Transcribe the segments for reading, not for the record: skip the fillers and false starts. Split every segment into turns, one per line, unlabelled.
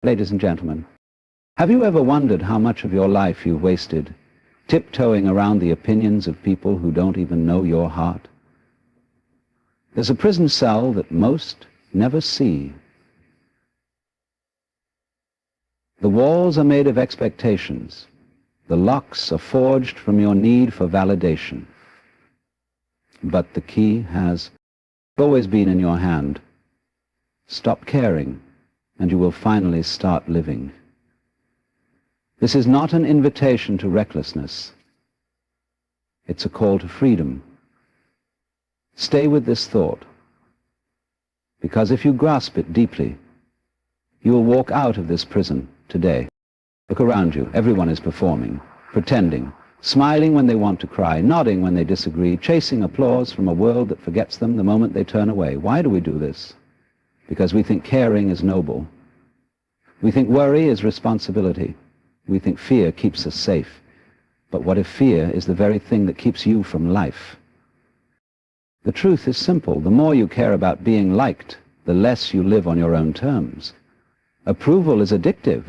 Ladies and gentlemen, have you ever wondered how much of your life you've wasted tiptoeing around the opinions of people who don't even know your heart? There's a prison cell that most never see. The walls are made of expectations. The locks are forged from your need for validation. But the key has always been in your hand. Stop caring, and you will finally start living. This is not an invitation to recklessness. It's a call to freedom. Stay with this thought, because if you grasp it deeply, you will walk out of this prison today. Look around you. Everyone is performing, pretending, smiling when they want to cry, nodding when they disagree, chasing applause from a world that forgets them the moment they turn away. Why do we do this? Because we think caring is noble. We think worry is responsibility. We think fear keeps us safe. But what if fear is the very thing that keeps you from life? The truth is simple. The more you care about being liked, the less you live on your own terms. Approval is addictive.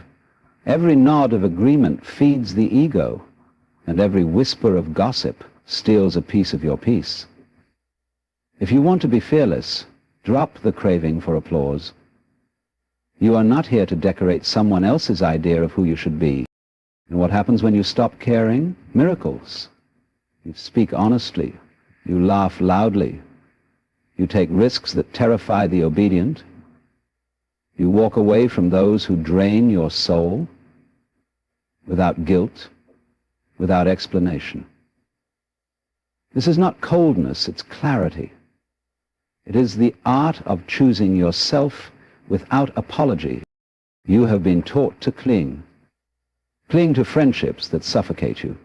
Every nod of agreement feeds the ego, and every whisper of gossip steals a piece of your peace. If you want to be fearless, drop the craving for applause. You are not here to decorate someone else's idea of who you should be. And what happens when you stop caring? Miracles. You speak honestly. You laugh loudly. You take risks that terrify the obedient. You walk away from those who drain your soul without guilt, without explanation. This is not coldness, it's clarity. It is the art of choosing yourself without apology. You have been taught to cling. Cling to friendships that suffocate you,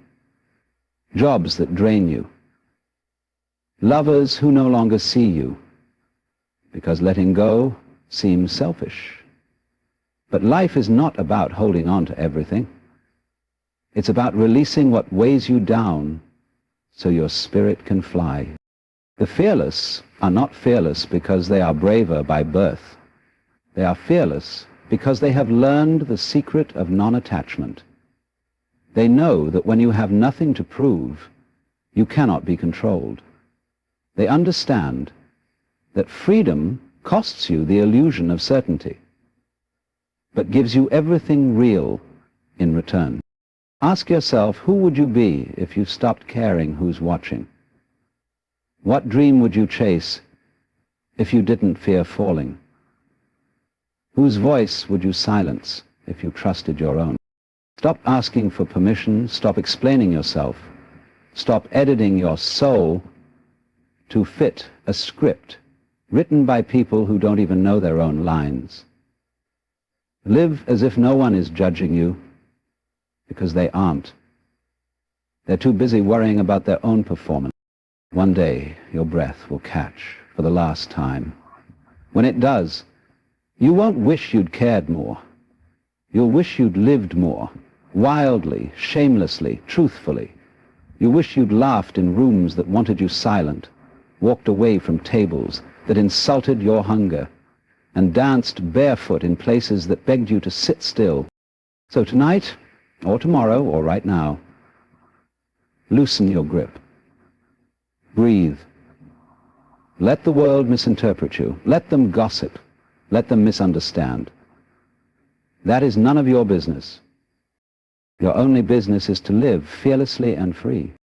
jobs that drain you, lovers who no longer see you, because letting go seems selfish. But life is not about holding on to everything. It's about releasing what weighs you down so your spirit can fly. The fearless are not fearless because they are braver by birth. They are fearless because they have learned the secret of non-attachment. They know that when you have nothing to prove, you cannot be controlled. They understand that freedom costs you the illusion of certainty, but gives you everything real in return. Ask yourself, who would you be if you stopped caring who's watching? What dream would you chase if you didn't fear falling? Whose voice would you silence if you trusted your own? Stop asking for permission. Stop explaining yourself. Stop editing your soul to fit a script written by people who don't even know their own lines. Live as if no one is judging you, because they aren't. They're too busy worrying about their own performance. One day, your breath will catch for the last time. When it does, you won't wish you'd cared more. You'll wish you'd lived more, wildly, shamelessly, truthfully. You wish you'd laughed in rooms that wanted you silent, walked away from tables that insulted your hunger, and danced barefoot in places that begged you to sit still. So tonight, or tomorrow, or right now, loosen your grip. Breathe. Let the world misinterpret you. Let them gossip. Let them misunderstand. That is none of your business. Your only business is to live fearlessly and free.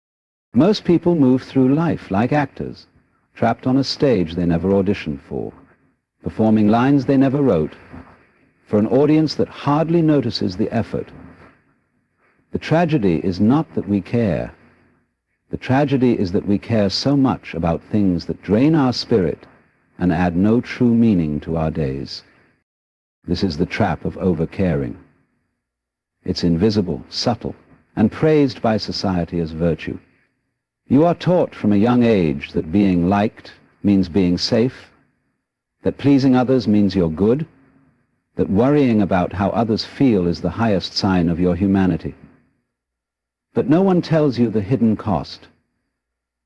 Most people move through life like actors, trapped on a stage they never auditioned for, performing lines they never wrote, for an audience that hardly notices the effort. The tragedy is not that we care. The tragedy is that we care so much about things that drain our spirit and add no true meaning to our days. This is the trap of over-caring. It's invisible, subtle, and praised by society as virtue. You are taught from a young age that being liked means being safe, that pleasing others means you're good, that worrying about how others feel is the highest sign of your humanity. But no one tells you the hidden cost,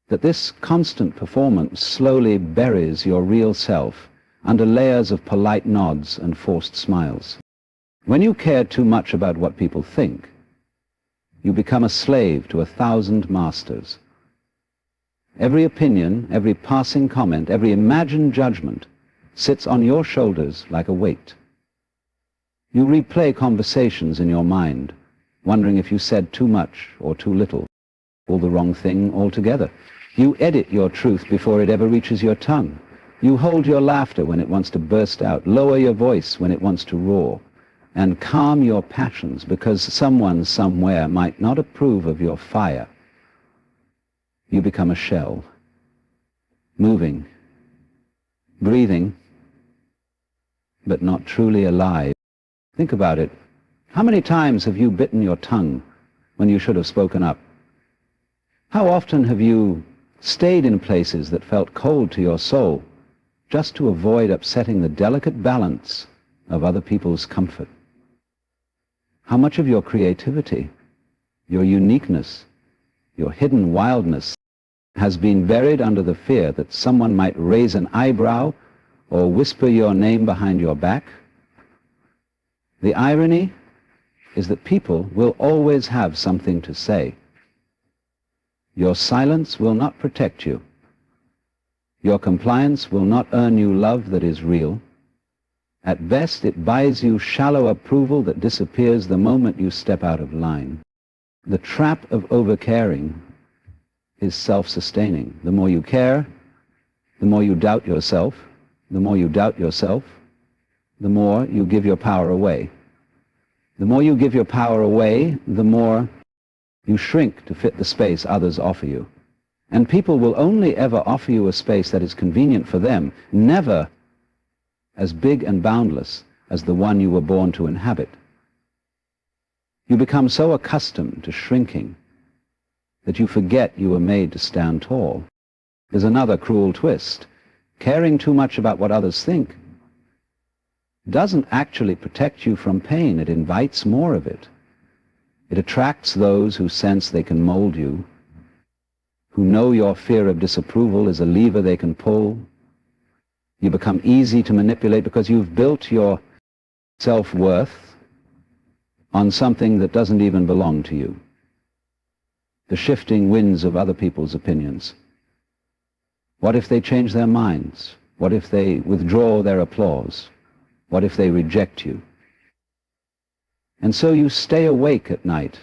that this constant performance slowly buries your real self under layers of polite nods and forced smiles. When you care too much about what people think, you become a slave to 1,000 masters. Every opinion, every passing comment, every imagined judgment sits on your shoulders like a weight. You replay conversations in your mind, wondering if you said too much or too little, or the wrong thing altogether. You edit your truth before it ever reaches your tongue. You hold your laughter when it wants to burst out, lower your voice when it wants to roar, and calm your passions because someone somewhere might not approve of your fire. You become a shell, moving, breathing, but not truly alive. Think about it. How many times have you bitten your tongue when you should have spoken up? How often have you stayed in places that felt cold to your soul just to avoid upsetting the delicate balance of other people's comfort? How much of your creativity, your uniqueness, your hidden wildness has been buried under the fear that someone might raise an eyebrow or whisper your name behind your back? The irony is that people will always have something to say. Your silence will not protect you. Your compliance will not earn you love that is real. At best, it buys you shallow approval that disappears the moment you step out of line. The trap of overcaring is self-sustaining. The more you care, the more you doubt yourself. The more you doubt yourself, the more you give your power away. The more you give your power away, the more you shrink to fit the space others offer you. And people will only ever offer you a space that is convenient for them, never as big and boundless as the one you were born to inhabit. You become so accustomed to shrinking that you forget you were made to stand tall. There's another cruel twist. Caring too much about what others think doesn't actually protect you from pain. It invites more of it. It attracts those who sense they can mold you, who know your fear of disapproval is a lever they can pull. You become easy to manipulate because you've built your self-worth on something that doesn't even belong to you. The shifting winds of other people's opinions. What if they change their minds? What if they withdraw their applause? What if they reject you? And so you stay awake at night,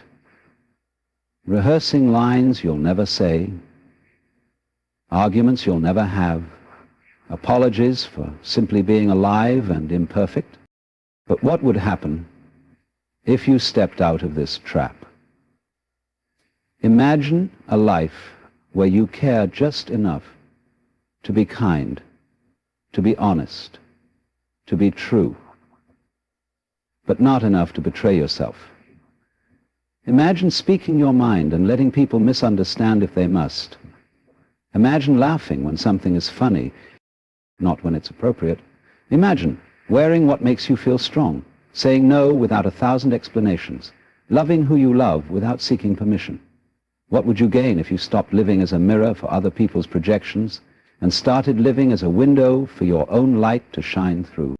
rehearsing lines you'll never say, arguments you'll never have, apologies for simply being alive and imperfect. But what would happen if you stepped out of this trap? Imagine a life where you care just enough to be kind, to be honest, to be true, but not enough to betray yourself. Imagine speaking your mind and letting people misunderstand if they must. Imagine laughing when something is funny, not when it's appropriate. Imagine wearing what makes you feel strong, saying no without 1,000 explanations, loving who you love without seeking permission. What would you gain if you stopped living as a mirror for other people's projections and started living as a window for your own light to shine through?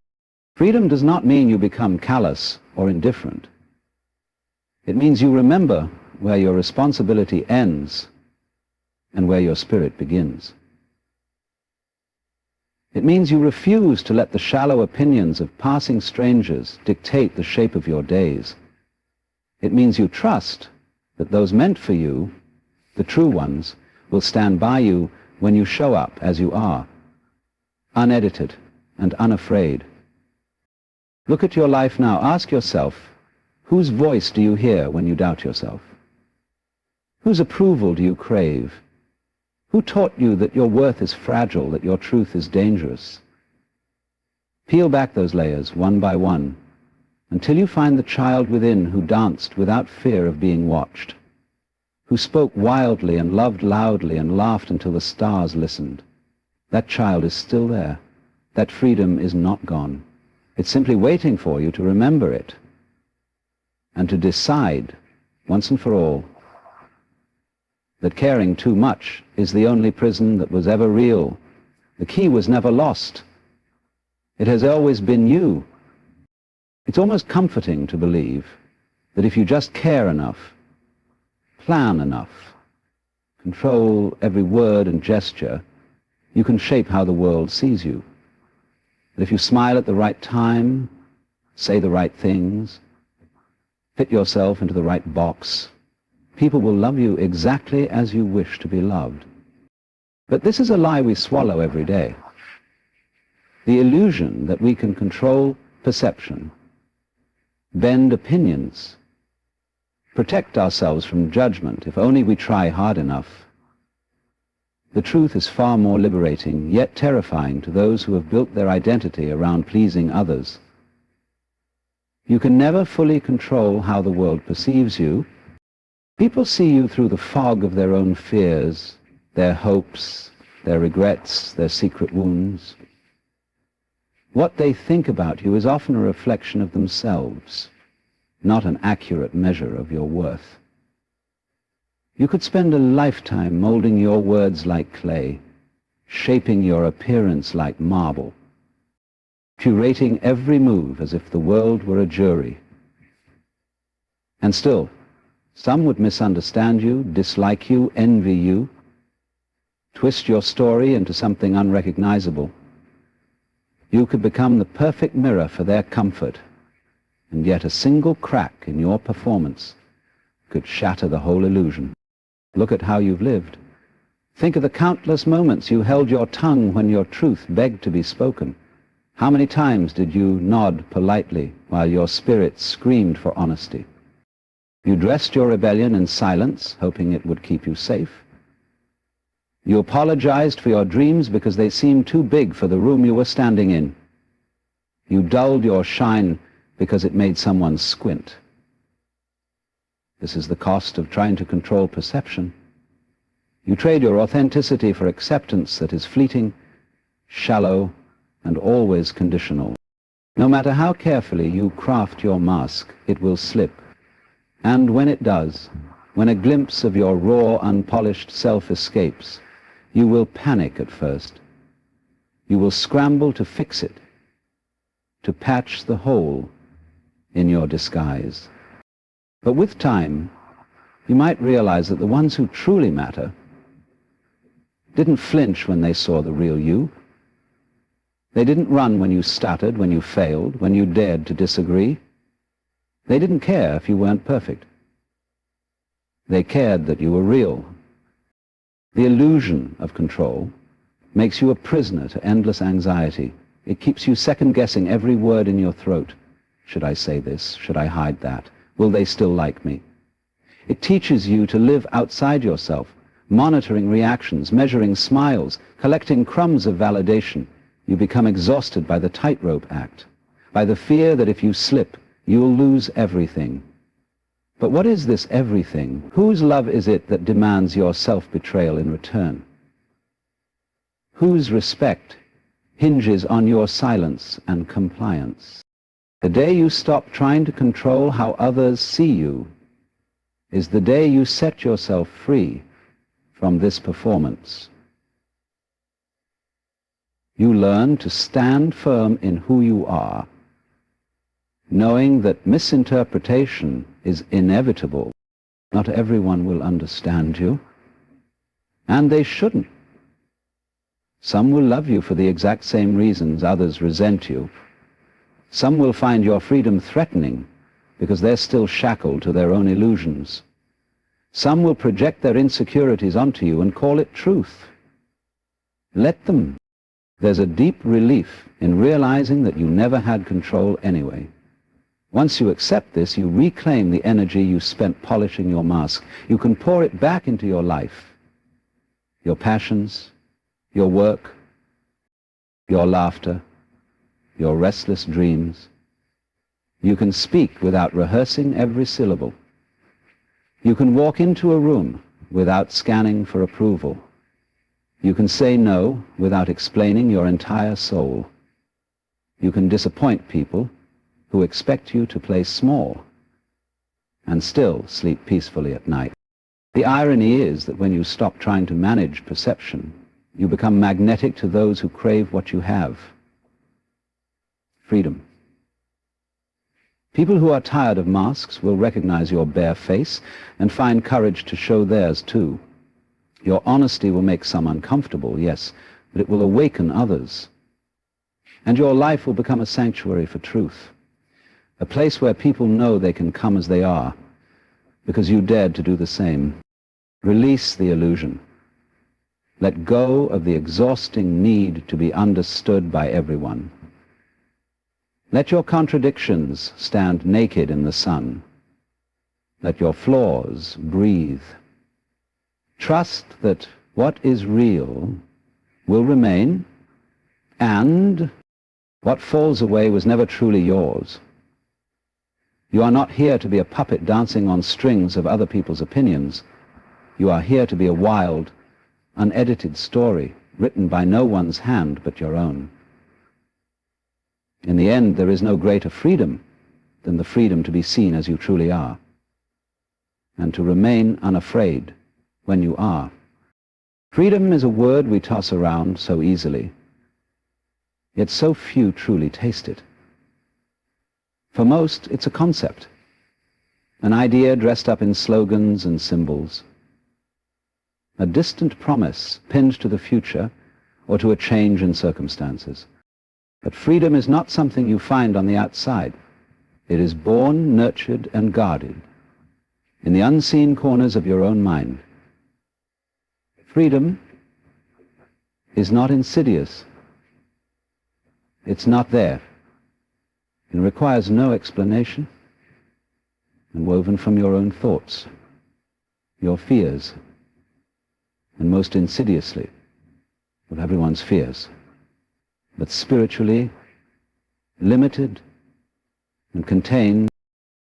Freedom does not mean you become callous or indifferent. It means you remember where your responsibility ends and where your spirit begins. It means you refuse to let the shallow opinions of passing strangers dictate the shape of your days. It means you trust that those meant for you, the true ones, will stand by you when you show up as you are, unedited and unafraid. Look at your life now. Ask yourself, whose voice do you hear when you doubt yourself? Whose approval do you crave? Who taught you that your worth is fragile, that your truth is dangerous? Peel back those layers one by one until you find the child within who danced without fear of being watched, who spoke wildly and loved loudly and laughed until the stars listened. That child is still there. That freedom is not gone. It's simply waiting for you to remember it and to decide once and for all that caring too much is the only prison that was ever real. The key was never lost. It has always been you. It's almost comforting to believe that if you just care enough, plan enough, control every word and gesture, you can shape how the world sees you. That if you smile at the right time, say the right things, fit yourself into the right box, people will love you exactly as you wish to be loved. But this is a lie we swallow every day. The illusion that we can control perception, bend opinions, protect ourselves from judgment if only we try hard enough. The truth is far more liberating, yet terrifying to those who have built their identity around pleasing others. You can never fully control how the world perceives you. People see you through the fog of their own fears, their hopes, their regrets, their secret wounds. What they think about you is often a reflection of themselves, not an accurate measure of your worth. You could spend a lifetime molding your words like clay, shaping your appearance like marble, curating every move as if the world were a jury. And still, some would misunderstand you, dislike you, envy you, twist your story into something unrecognizable. You could become the perfect mirror for their comfort, and yet a single crack in your performance could shatter the whole illusion. Look at how you've lived. Think of the countless moments you held your tongue when your truth begged to be spoken. How many times did you nod politely while your spirit screamed for honesty? You dressed your rebellion in silence, hoping it would keep you safe. You apologized for your dreams because they seemed too big for the room you were standing in. You dulled your shine because it made someone squint. This is the cost of trying to control perception. You trade your authenticity for acceptance that is fleeting, shallow, and always conditional. No matter how carefully you craft your mask, it will slip. And when it does, when a glimpse of your raw, unpolished self escapes, you will panic at first. You will scramble to fix it, to patch the hole in your disguise. But with time, you might realize that the ones who truly matter didn't flinch when they saw the real you. They didn't run when you stuttered, when you failed, when you dared to disagree. They didn't care if you weren't perfect. They cared that you were real. The illusion of control makes you a prisoner to endless anxiety. It keeps you second-guessing every word in your throat. Should I say this? Should I hide that? Will they still like me? It teaches you to live outside yourself, monitoring reactions, measuring smiles, collecting crumbs of validation. You become exhausted by the tightrope act, by the fear that if you slip, you'll lose everything. But what is this everything? Whose love is it that demands your self-betrayal in return? Whose respect hinges on your silence and compliance? The day you stop trying to control how others see you is the day you set yourself free from this performance. You learn to stand firm in who you are, knowing that misinterpretation is inevitable. Not everyone will understand you, and they shouldn't. Some will love you for the exact same reasons others resent you. Some will find your freedom threatening because they're still shackled to their own illusions. Some will project their insecurities onto you and call it truth. Let them. There's a deep relief in realizing that you never had control anyway. Once you accept this, you reclaim the energy you spent polishing your mask. You can pour it back into your life, your passions, your work, your laughter, your restless dreams. You can speak without rehearsing every syllable. You can walk into a room without scanning for approval. You can say no without explaining your entire soul. You can disappoint people who expect you to play small and still sleep peacefully at night. The irony is that when you stop trying to manage perception, you become magnetic to those who crave what you have. Freedom. People who are tired of masks will recognize your bare face and find courage to show theirs too. Your honesty will make some uncomfortable, yes, but it will awaken others. And your life will become a sanctuary for truth, a place where people know they can come as they are, because you dared to do the same. Release the illusion. Let go of the exhausting need to be understood by everyone. Let your contradictions stand naked in the sun. Let your flaws breathe. Trust that what is real will remain, and what falls away was never truly yours. You are not here to be a puppet dancing on strings of other people's opinions. You are here to be a wild, unedited story written by no one's hand but your own. In the end, there is no greater freedom than the freedom to be seen as you truly are, and to remain unafraid when you are. Freedom is a word we toss around so easily, yet so few truly taste it. For most, it's a concept, an idea dressed up in slogans and symbols, a distant promise pinned to the future or to a change in circumstances. But freedom is not something you find on the outside. It is born, nurtured, and guarded in the unseen corners of your own mind. Freedom is not insidious. It's not there. It requires no explanation, and woven from your own thoughts, your fears, and most insidiously, of everyone's fears, but spiritually limited and contained.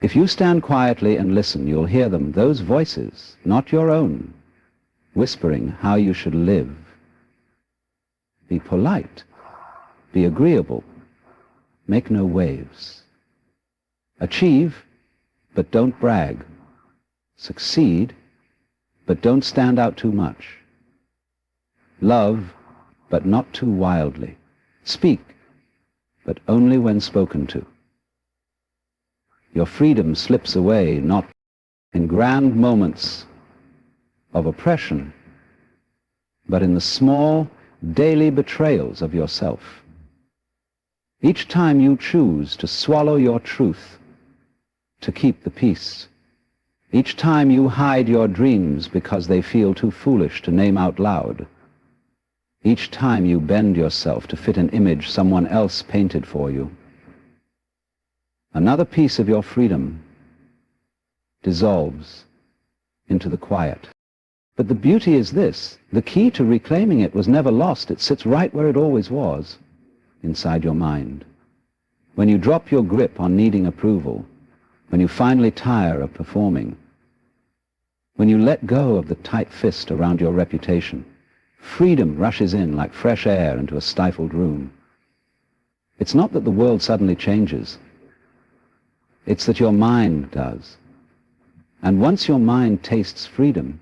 If you stand quietly and listen, you'll hear them, those voices, not your own, whispering how you should live. Be polite, be agreeable, make no waves. Achieve, but don't brag. Succeed, but don't stand out too much. Love, but not too wildly. Speak, but only when spoken to. Your freedom slips away not in grand moments of oppression, but in the small, daily betrayals of yourself. Each time you choose to swallow your truth, to keep the peace, each time you hide your dreams because they feel too foolish to name out loud, each time you bend yourself to fit an image someone else painted for you, another piece of your freedom dissolves into the quiet. But the beauty is this: the key to reclaiming it was never lost. It sits right where it always was, inside your mind. When you drop your grip on needing approval, when you finally tire of performing, when you let go of the tight fist around your reputation, freedom rushes in like fresh air into a stifled room. It's not that the world suddenly changes. It's that your mind does. And once your mind tastes freedom,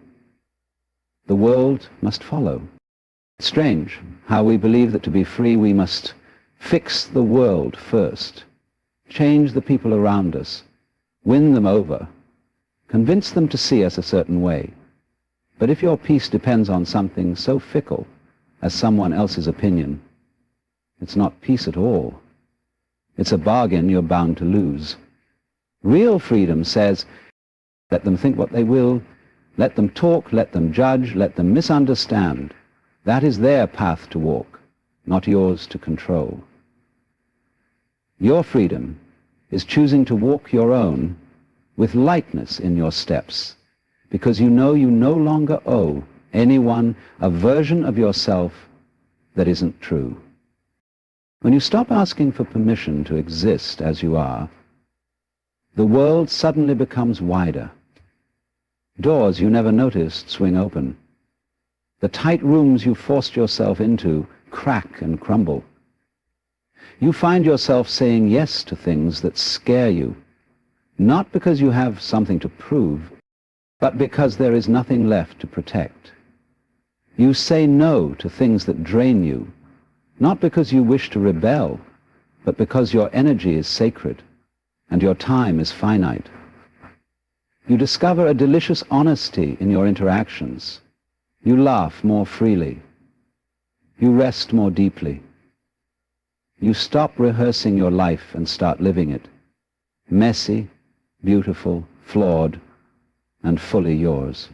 the world must follow. It's strange how we believe that to be free we must fix the world first, change the people around us, win them over, convince them to see us a certain way. But if your peace depends on something so fickle as someone else's opinion, it's not peace at all. It's a bargain you're bound to lose. Real freedom says, let them think what they will, let them talk, let them judge, let them misunderstand. That is their path to walk, not yours to control. Your freedom is choosing to walk your own with lightness in your steps, because you know you no longer owe anyone a version of yourself that isn't true. When you stop asking for permission to exist as you are, the world suddenly becomes wider. Doors you never noticed swing open. The tight rooms you forced yourself into crack and crumble. You find yourself saying yes to things that scare you, not because you have something to prove, but because there is nothing left to protect. You say no to things that drain you, not because you wish to rebel, but because your energy is sacred, and your time is finite. You discover a delicious honesty in your interactions. You laugh more freely. You rest more deeply. You stop rehearsing your life and start living it. Messy, beautiful, flawed, and fully yours.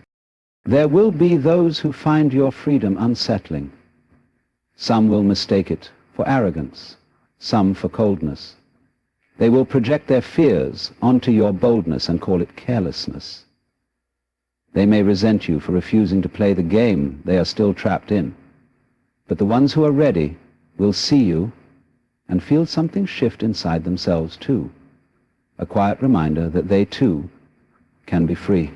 There will be those who find your freedom unsettling. Some will mistake it for arrogance, some for coldness. They will project their fears onto your boldness and call it carelessness. They may resent you for refusing to play the game they are still trapped in. But the ones who are ready will see you and feel something shift inside themselves too. A quiet reminder that they too can be free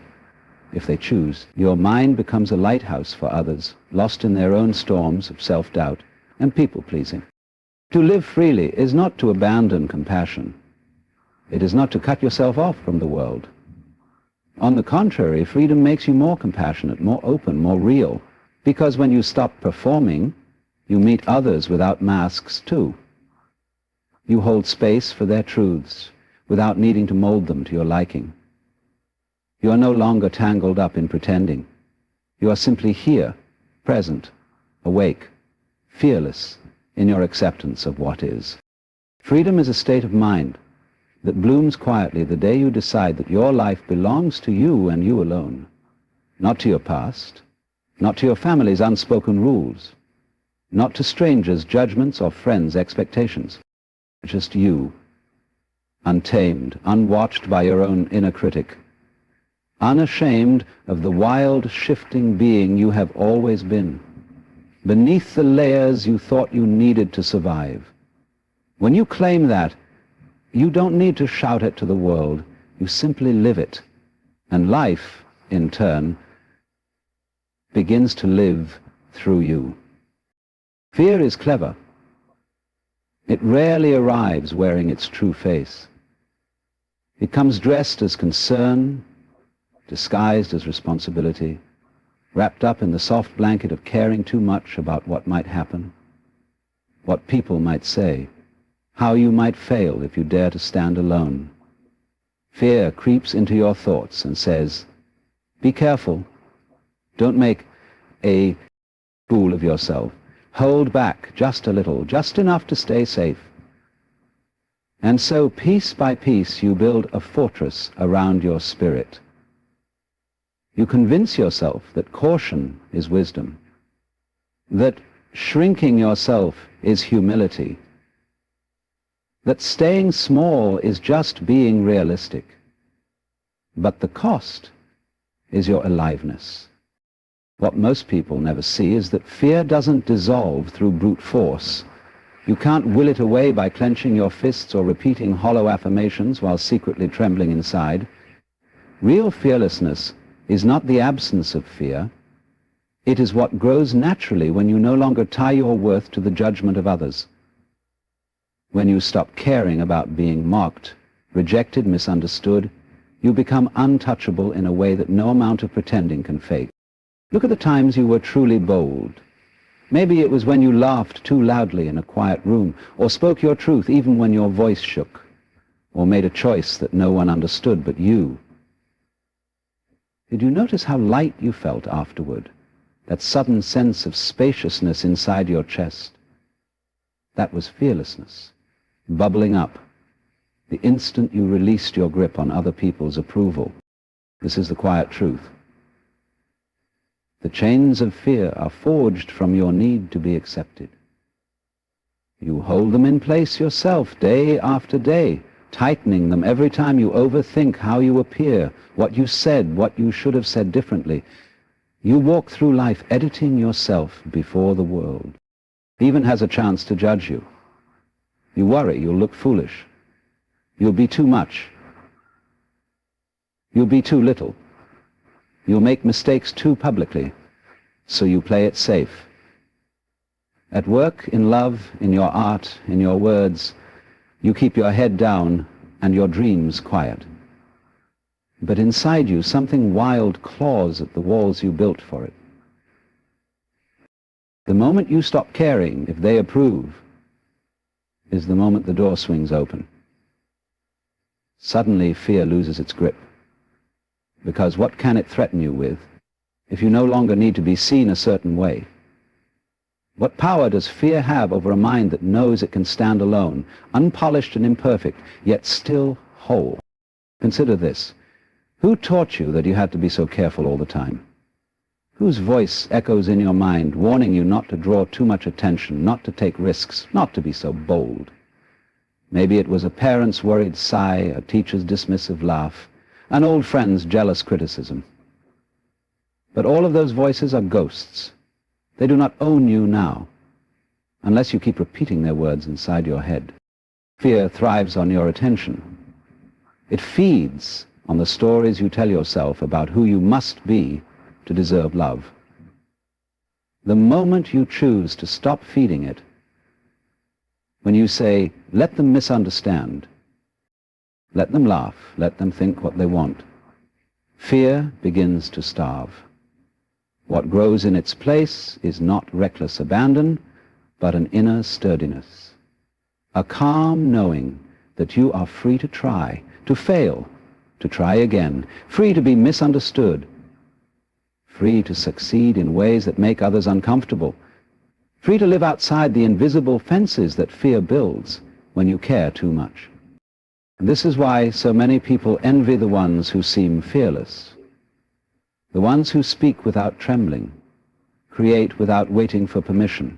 if they choose. Your mind becomes a lighthouse for others, lost in their own storms of self-doubt and people-pleasing. To live freely is not to abandon compassion. It is not to cut yourself off from the world. On the contrary, freedom makes you more compassionate, more open, more real, because when you stop performing, you meet others without masks too. You hold space for their truths without needing to mold them to your liking. You are no longer tangled up in pretending. You are simply here, present, awake, fearless in your acceptance of what is. Freedom is a state of mind that blooms quietly the day you decide that your life belongs to you and you alone, not to your past, not to your family's unspoken rules, not to strangers' judgments or friends' expectations, just you, untamed, unwatched by your own inner critic, unashamed of the wild, shifting being you have always been, beneath the layers you thought you needed to survive. When you claim that, you don't need to shout it to the world. You simply live it. And life, in turn, begins to live through you. Fear is clever. It rarely arrives wearing its true face. It comes dressed as concern, disguised as responsibility, wrapped up in the soft blanket of caring too much about what might happen, what people might say, how you might fail if you dare to stand alone. Fear creeps into your thoughts and says, be careful. Don't make a fool of yourself. Hold back just a little, just enough to stay safe. And so, piece by piece, you build a fortress around your spirit. You convince yourself that caution is wisdom, that shrinking yourself is humility, that staying small is just being realistic. But the cost is your aliveness. What most people never see is that fear doesn't dissolve through brute force. You can't will it away by clenching your fists or repeating hollow affirmations while secretly trembling inside. Real fearlessness is not the absence of fear. It is what grows naturally when you no longer tie your worth to the judgment of others. When you stop caring about being mocked, rejected, misunderstood, you become untouchable in a way that no amount of pretending can fake. Look at the times you were truly bold. Maybe it was when you laughed too loudly in a quiet room, or spoke your truth even when your voice shook, or made a choice that no one understood but you. Did you notice how light you felt afterward? That sudden sense of spaciousness inside your chest? That was fearlessness, bubbling up, the instant you released your grip on other people's approval. This is the quiet truth. The chains of fear are forged from your need to be accepted. You hold them in place yourself day after day, tightening them every time you overthink how you appear, what you said, what you should have said differently. You walk through life editing yourself before the world. It even has a chance to judge you. You worry you'll look foolish. You'll be too much. You'll be too little. You'll make mistakes too publicly, so you play it safe. At work, in love, in your art, in your words, you keep your head down and your dreams quiet. But inside you, something wild claws at the walls you built for it. The moment you stop caring if they approve is the moment the door swings open. suddenly fear loses its grip. Because what can it threaten you with if you no longer need to be seen a certain way? What power does fear have over a mind that knows it can stand alone, unpolished and imperfect, yet still whole? Consider this. Who taught you that you had to be so careful all the time? Whose voice echoes in your mind, warning you not to draw too much attention, not to take risks, not to be so bold? Maybe it was a parent's worried sigh, a teacher's dismissive laugh, an old friend's jealous criticism. But all of those voices are ghosts. They do not own you now, unless you keep repeating their words inside your head. Fear thrives on your attention. It feeds on the stories you tell yourself about who you must be to deserve love. The moment you choose to stop feeding it, when you say, let them misunderstand, let them laugh, let them think what they want, fear begins to starve. What grows in its place is not reckless abandon, but an inner sturdiness, a calm knowing that you are free to try, to fail, to try again, free to be misunderstood, free to succeed in ways that make others uncomfortable, free to live outside the invisible fences that fear builds when you care too much. And this is why so many people envy the ones who seem fearless, the ones who speak without trembling, create without waiting for permission,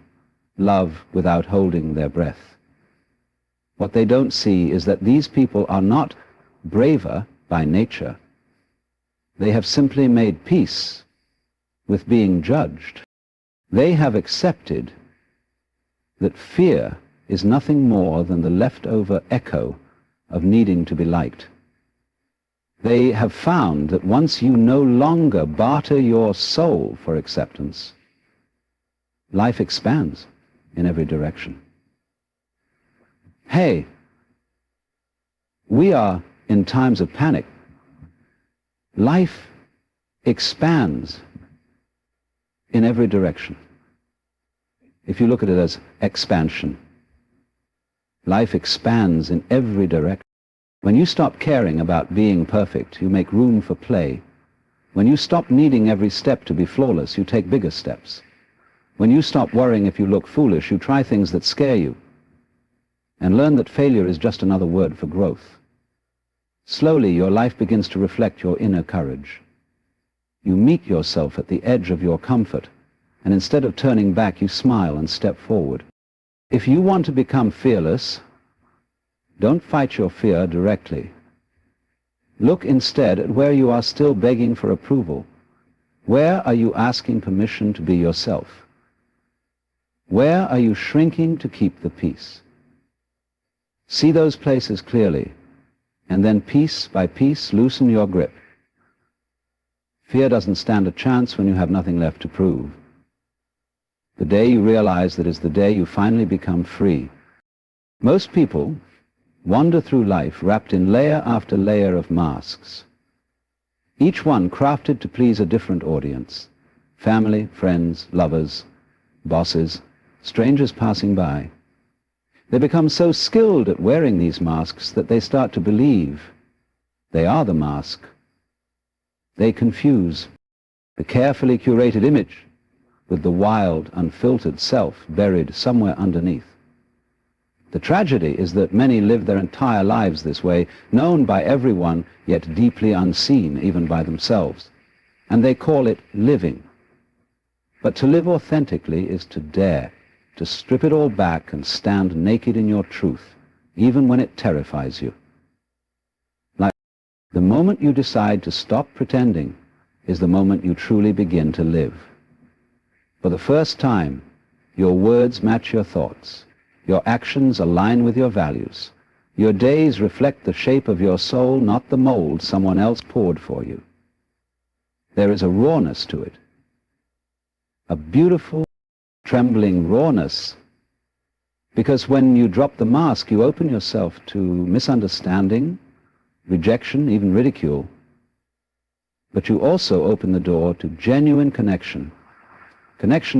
love without holding their breath. What they don't see is that these people are not braver by nature. They have simply made peace with being judged. They have accepted that fear is nothing more than the leftover echo of needing to be liked. They have found that once you no longer barter your soul for acceptance, life expands in every direction. Hey, we are in times of panic. Life expands in every direction. If you look at it as expansion, life expands in every direction. When you stop caring about being perfect, you make room for play. When you stop needing every step to be flawless, you take bigger steps. When you stop worrying if you look foolish, you try things that scare you, and learn that failure is just another word for growth. Slowly, your life begins to reflect your inner courage. You meet yourself at the edge of your comfort, and instead of turning back, you smile and step forward. If you want to become fearless, don't fight your fear directly. Look instead at where you are still begging for approval. Where are you asking permission to be yourself? Where are you shrinking to keep the peace? See those places clearly, and then piece by piece loosen your grip. Fear doesn't stand a chance when you have nothing left to prove. The day you realize that is the day you finally become free. Most people wander through life wrapped in layer after layer of masks, each one crafted to please a different audience: family, friends, lovers, bosses, strangers passing by. They become so skilled at wearing these masks that they start to believe they are the mask. They confuse the carefully curated image with the wild, unfiltered self buried somewhere underneath. The tragedy is that many live their entire lives this way, known by everyone, yet deeply unseen even by themselves. And they call it living. But to live authentically is to dare to strip it all back and stand naked in your truth, even when it terrifies you. Like the moment you decide to stop pretending is the moment you truly begin to live. For the first time, your words match your thoughts. Your actions align with your values. Your days reflect the shape of your soul, not the mold someone else poured for you. There is a rawness to it, a beautiful, trembling rawness, because when you drop the mask, you open yourself to misunderstanding, rejection, even ridicule. But you also open the door to genuine connection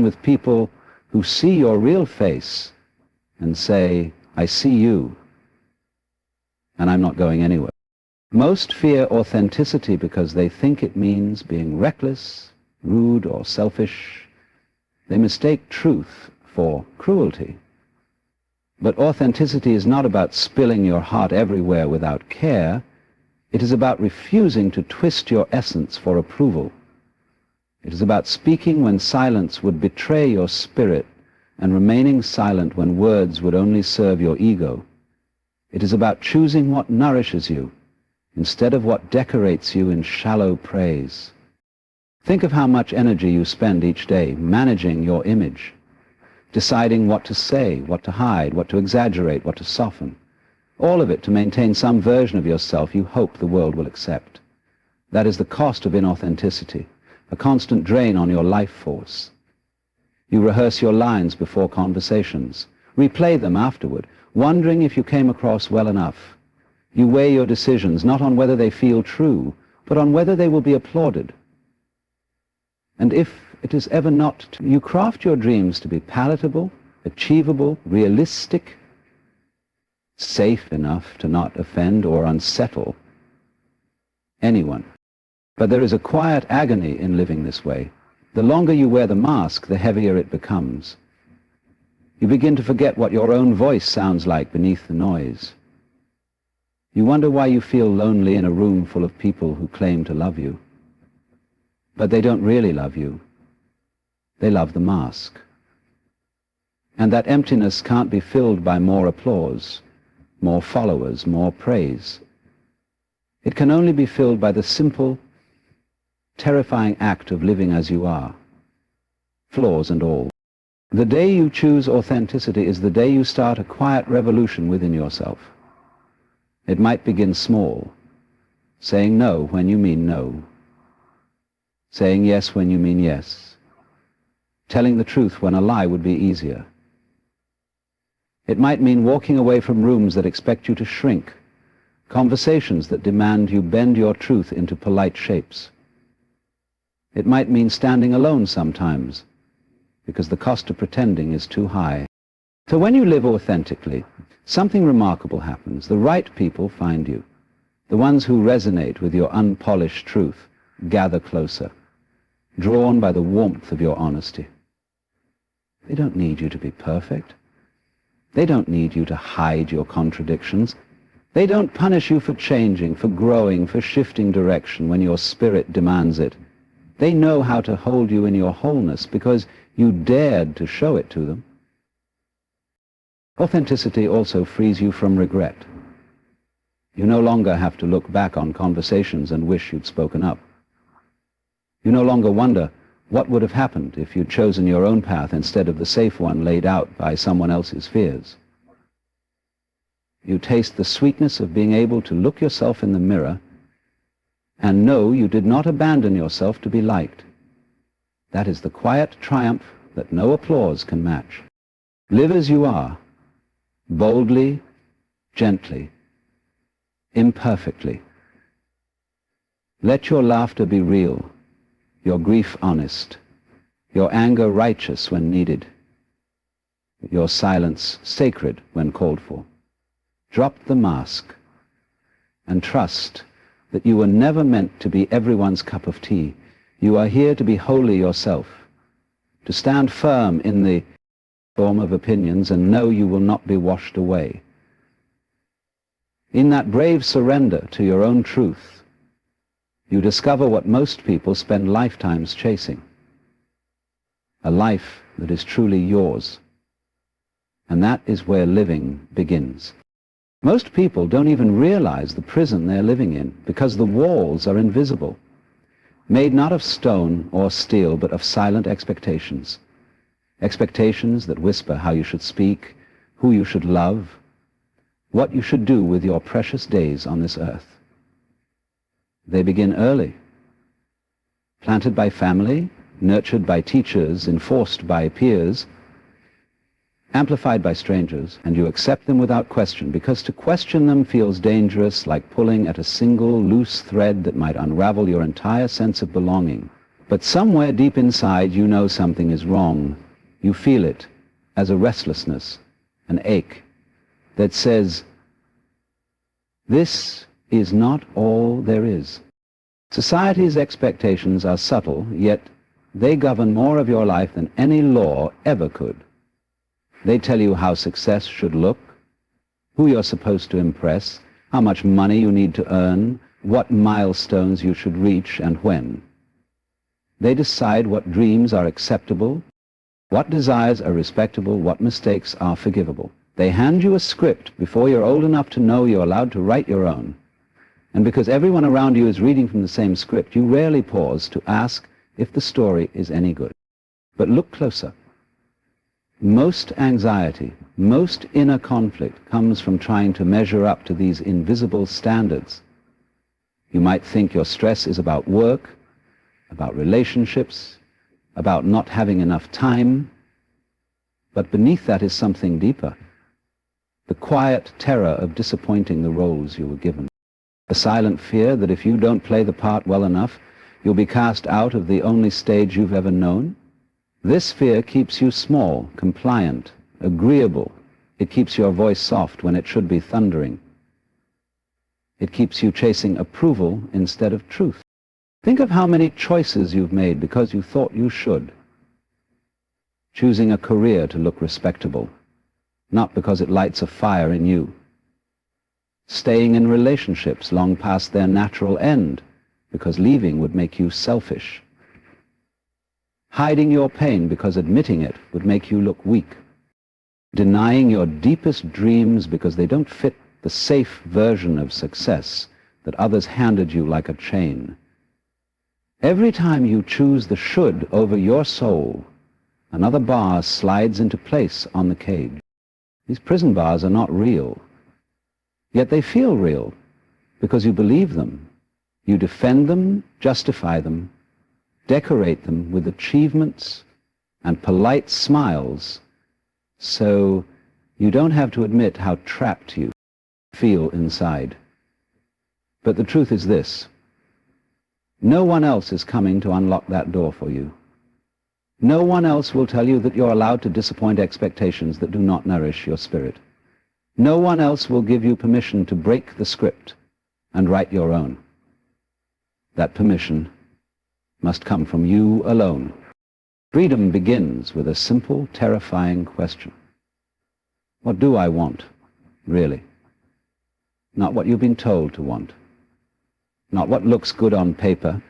with people who see your real face and say, I see you, and I'm not going anywhere. Most fear authenticity because they think it means being reckless, rude, or selfish. They mistake truth for cruelty. But authenticity is not about spilling your heart everywhere without care. It is about refusing to twist your essence for approval. It is about speaking when silence would betray your spirit and remaining silent when words would only serve your ego. It is about choosing what nourishes you instead of what decorates you in shallow praise. Think of how much energy you spend each day managing your image, deciding what to say, what to hide, what to exaggerate, what to soften, all of it to maintain some version of yourself you hope the world will accept. That is the cost of inauthenticity, a constant drain on your life force. You rehearse your lines before conversations, replay them afterward, wondering if you came across well enough. You weigh your decisions not on whether they feel true, but on whether they will be applauded. And if it is ever not, you craft your dreams to be palatable, achievable, realistic, safe enough to not offend or unsettle anyone. But there is a quiet agony in living this way. The longer you wear the mask, the heavier it becomes. You begin to forget what your own voice sounds like beneath the noise. You wonder why you feel lonely in a room full of people who claim to love you. But they don't really love you. They love the mask. And that emptiness can't be filled by more applause, more followers, more praise. It can only be filled by the simple, terrifying act of living as you are, flaws and all. The day you choose authenticity is the day you start a quiet revolution within yourself. It might begin small, saying no when you mean no, saying yes when you mean yes, telling the truth when a lie would be easier. It might mean walking away from rooms that expect you to shrink, conversations that demand you bend your truth into polite shapes. It might mean standing alone sometimes, because the cost of pretending is too high. So when you live authentically, something remarkable happens. The right people find you. The ones who resonate with your unpolished truth gather closer, drawn by the warmth of your honesty. They don't need you to be perfect. They don't need you to hide your contradictions. They don't punish you for changing, for growing, for shifting direction when your spirit demands it. They know how to hold you in your wholeness because you dared to show it to them. Authenticity also frees you from regret. You no longer have to look back on conversations and wish you'd spoken up. You no longer wonder what would have happened if you'd chosen your own path instead of the safe one laid out by someone else's fears. You taste the sweetness of being able to look yourself in the mirror and know you did not abandon yourself to be liked. That is the quiet triumph that no applause can match. Live as you are, boldly, gently, imperfectly. Let your laughter be real, your grief honest, your anger righteous when needed, your silence sacred when called for. Drop the mask and trust that you were never meant to be everyone's cup of tea. You are here to be wholly yourself, to stand firm in the storm of opinions and know you will not be washed away. In that brave surrender to your own truth, you discover what most people spend lifetimes chasing, a life that is truly yours. And that is where living begins. Most people don't even realize the prison they're living in because the walls are invisible, made not of stone or steel, but of silent expectations. Expectations that whisper how you should speak, who you should love, what you should do with your precious days on this earth. They begin early, planted by family, nurtured by teachers, enforced by peers, amplified by strangers, and you accept them without question, because to question them feels dangerous, like pulling at a single loose thread that might unravel your entire sense of belonging. But somewhere deep inside you know something is wrong. You feel it as a restlessness, an ache, that says, this is not all there is. Society's expectations are subtle, yet they govern more of your life than any law ever could. They tell you how success should look, who you're supposed to impress, how much money you need to earn, what milestones you should reach, and when. They decide what dreams are acceptable, what desires are respectable, what mistakes are forgivable. They hand you a script before you're old enough to know you're allowed to write your own. And because everyone around you is reading from the same script, you rarely pause to ask if the story is any good. But look closer. Most anxiety, most inner conflict comes from trying to measure up to these invisible standards. You might think your stress is about work, about relationships, about not having enough time, but beneath that is something deeper. The quiet terror of disappointing the roles you were given. A silent fear that if you don't play the part well enough, you'll be cast out of the only stage you've ever known. This fear keeps you small, compliant, agreeable. It keeps your voice soft when it should be thundering. It keeps you chasing approval instead of truth. Think of how many choices you've made because you thought you should. Choosing a career to look respectable, not because it lights a fire in you. Staying in relationships long past their natural end, because leaving would make you selfish. Hiding your pain because admitting it would make you look weak. Denying your deepest dreams because they don't fit the safe version of success that others handed you like a chain. Every time you choose the should over your soul, another bar slides into place on the cage. These prison bars are not real, yet they feel real because you believe them. You defend them, justify them, decorate them with achievements and polite smiles, so you don't have to admit how trapped you feel inside. But the truth is this: no one else is coming to unlock that door for you. No one else will tell you that you're allowed to disappoint expectations that do not nourish your spirit. No one else will give you permission to break the script and write your own. That permission must come from you alone. Freedom begins with a simple, terrifying question. What do I want, really? Not what you've been told to want. Not what looks good on paper.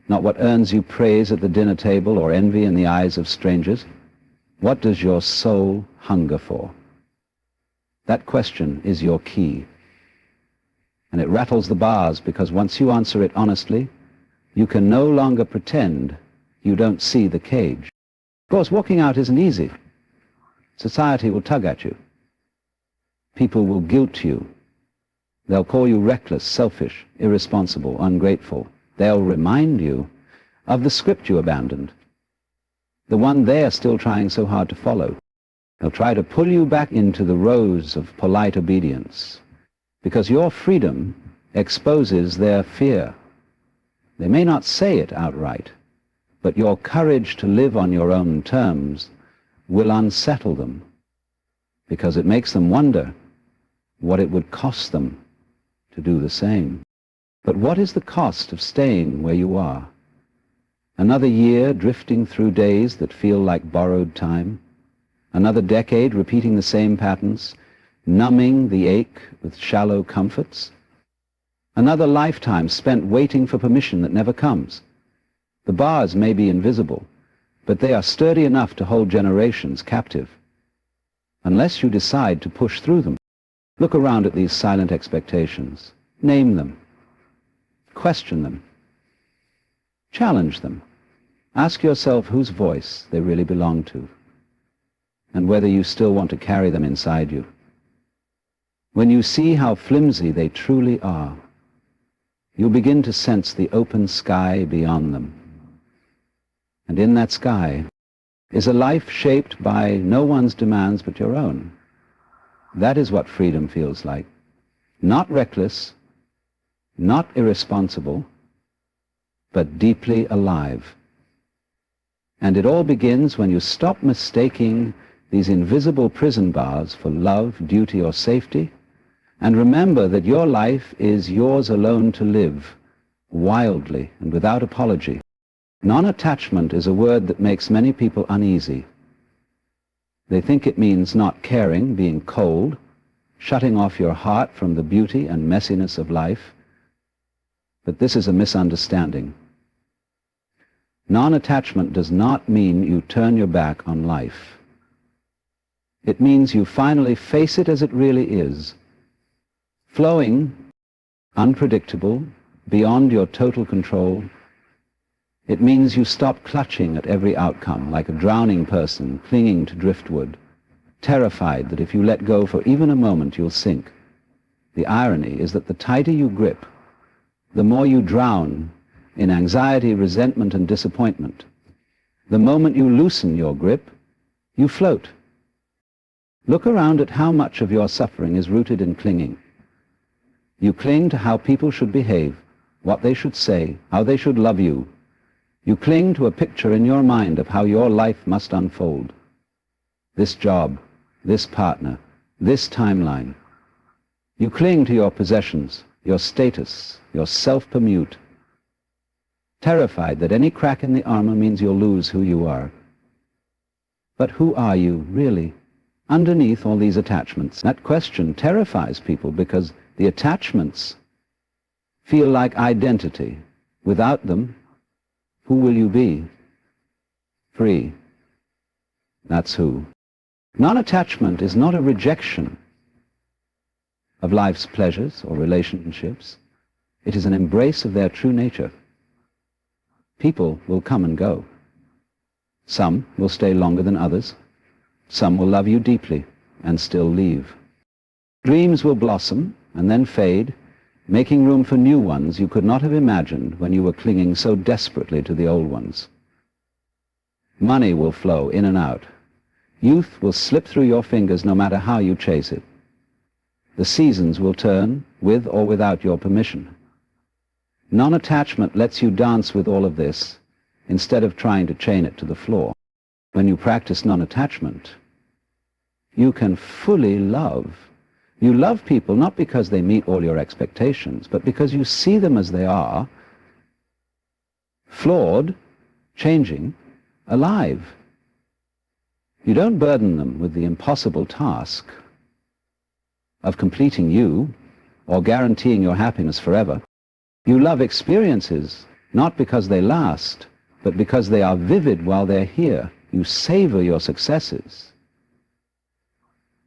Not what earns you praise at the dinner table or envy in the eyes of strangers. What does your soul hunger for? That question is your key. And it rattles the bars because once you answer it honestly, you can no longer pretend you don't see the cage. Of course, walking out isn't easy. Society will tug at you. People will guilt you. They'll call you reckless, selfish, irresponsible, ungrateful. They'll remind you of the script you abandoned, the one they're still trying so hard to follow. They'll try to pull you back into the rows of polite obedience, because your freedom exposes their fear. They may not say it outright, but your courage to live on your own terms will unsettle them, because it makes them wonder what it would cost them to do the same. But what is the cost of staying where you are? Another year drifting through days that feel like borrowed time? Another decade repeating the same patterns, numbing the ache with shallow comforts? Another lifetime spent waiting for permission that never comes? The bars may be invisible, but they are sturdy enough to hold generations captive, unless you decide to push through them. Look around at these silent expectations. Name them. Question them. Challenge them. Ask yourself whose voice they really belong to, and whether you still want to carry them inside you. When you see how flimsy they truly are, you'll begin to sense the open sky beyond them. And in that sky is a life shaped by no one's demands but your own. That is what freedom feels like. Not reckless, not irresponsible, but deeply alive. And it all begins when you stop mistaking these invisible prison bars for love, duty, or safety, And remember that your life is yours alone to live, wildly and without apology. Non-attachment is a word that makes many people uneasy. They think it means not caring, being cold, shutting off your heart from the beauty and messiness of life. But this is a misunderstanding. Non-attachment does not mean you turn your back on life. It means you finally face it as it really is, flowing, unpredictable, beyond your total control. It means you stop clutching at every outcome like a drowning person clinging to driftwood, terrified that if you let go for even a moment you'll sink. The irony is that the tighter you grip, the more you drown in anxiety, resentment, and disappointment. The moment you loosen your grip, you float. Look around at how much of your suffering is rooted in clinging. You cling to how people should behave, what they should say, how they should love you. You cling to a picture in your mind of how your life must unfold. This job, this partner, this timeline. You cling to your possessions, your status, your self-permute, terrified that any crack in the armor means you'll lose who you are. But who are you, really, underneath all these attachments? That question terrifies people because the attachments feel like identity. Without them, who will you be? Free. That's who. Non-attachment is not a rejection of life's pleasures or relationships. It is an embrace of their true nature. People will come and go. Some will stay longer than others. Some will love you deeply and still leave. Dreams will blossom and then fade, making room for new ones you could not have imagined when you were clinging so desperately to the old ones. Money will flow in and out. Youth will slip through your fingers no matter how you chase it. The seasons will turn with or without your permission. Non-attachment lets you dance with all of this instead of trying to chain it to the floor. When you practice non-attachment, you can fully love. You love people not because they meet all your expectations, but because you see them as they are, flawed, changing, alive. You don't burden them with the impossible task of completing you or guaranteeing your happiness forever. You love experiences not because they last, but because they are vivid while they're here. You savor your successes,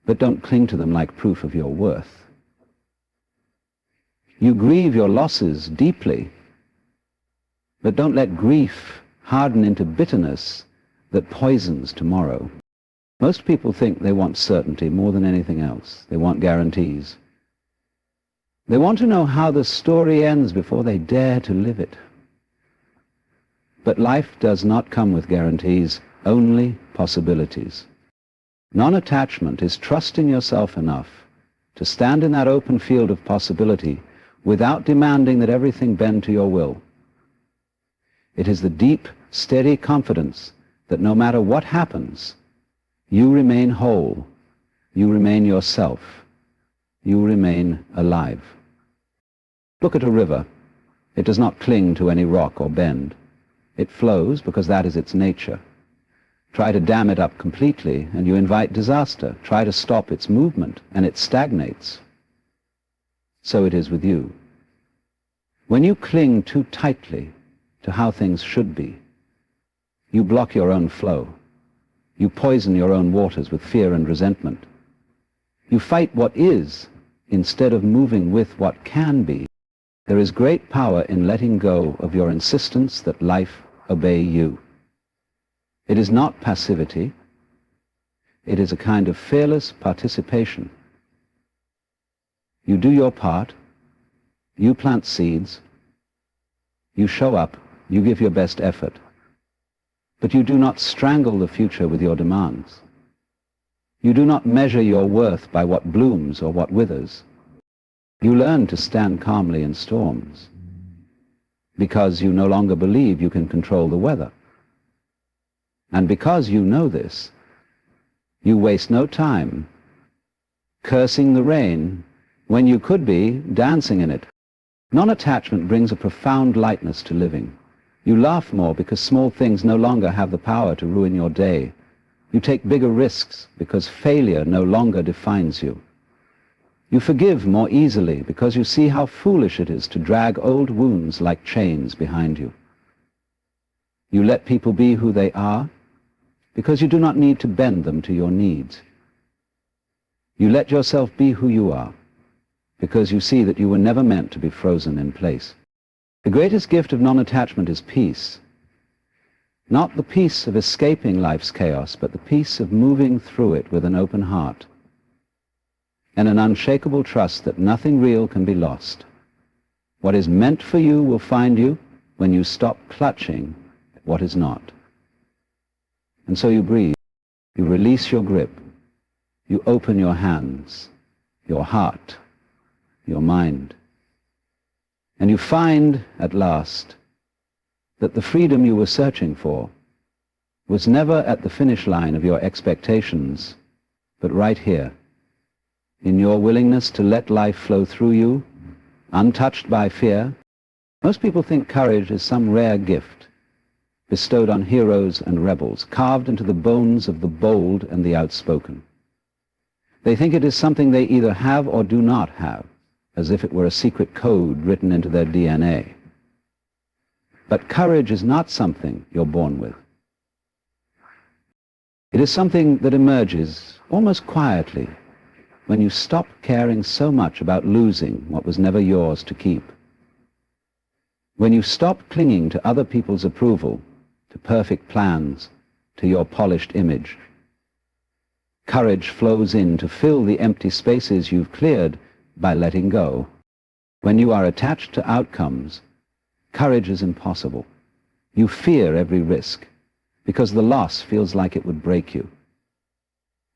but don't cling to them like proof of your worth. You grieve your losses deeply, but don't let grief harden into bitterness that poisons tomorrow. Most people think they want certainty more than anything else. They want guarantees. They want to know how the story ends before they dare to live it. But life does not come with guarantees, only possibilities. Non-attachment is trusting yourself enough to stand in that open field of possibility without demanding that everything bend to your will. It is the deep, steady confidence that no matter what happens, you remain whole, you remain yourself, you remain alive. Look at a river. It does not cling to any rock or bend. It flows because that is its nature. Try to dam it up completely, and you invite disaster. Try to stop its movement, and it stagnates. So it is with you. When you cling too tightly to how things should be, you block your own flow. You poison your own waters with fear and resentment. You fight what is instead of moving with what can be. There is great power in letting go of your insistence that life obey you. It is not passivity. It is a kind of fearless participation. You do your part. You plant seeds. You show up. You give your best effort. But you do not strangle the future with your demands. You do not measure your worth by what blooms or what withers. You learn to stand calmly in storms because you no longer believe you can control the weather. And because you know this, you waste no time cursing the rain when you could be dancing in it. Non-attachment brings a profound lightness to living. You laugh more because small things no longer have the power to ruin your day. You take bigger risks because failure no longer defines you. You forgive more easily because you see how foolish it is to drag old wounds like chains behind you. You let people be who they are because you do not need to bend them to your needs. You let yourself be who you are because you see that you were never meant to be frozen in place. The greatest gift of non-attachment is peace. Not the peace of escaping life's chaos, but the peace of moving through it with an open heart and an unshakable trust that nothing real can be lost. What is meant for you will find you when you stop clutching at what is not. And so you breathe, you release your grip, you open your hands, your heart, your mind, and you find at last that the freedom you were searching for was never at the finish line of your expectations, but right here, in your willingness to let life flow through you, untouched by fear. Most people think courage is some rare gift bestowed on heroes and rebels, carved into the bones of the bold and the outspoken. They think it is something they either have or do not have, as if it were a secret code written into their DNA. But courage is not something you're born with. It is something that emerges almost quietly when you stop caring so much about losing what was never yours to keep. When you stop clinging to other people's approval, to perfect plans, to your polished image. Courage flows in to fill the empty spaces you've cleared by letting go. When you are attached to outcomes, courage is impossible. You fear every risk because the loss feels like it would break you.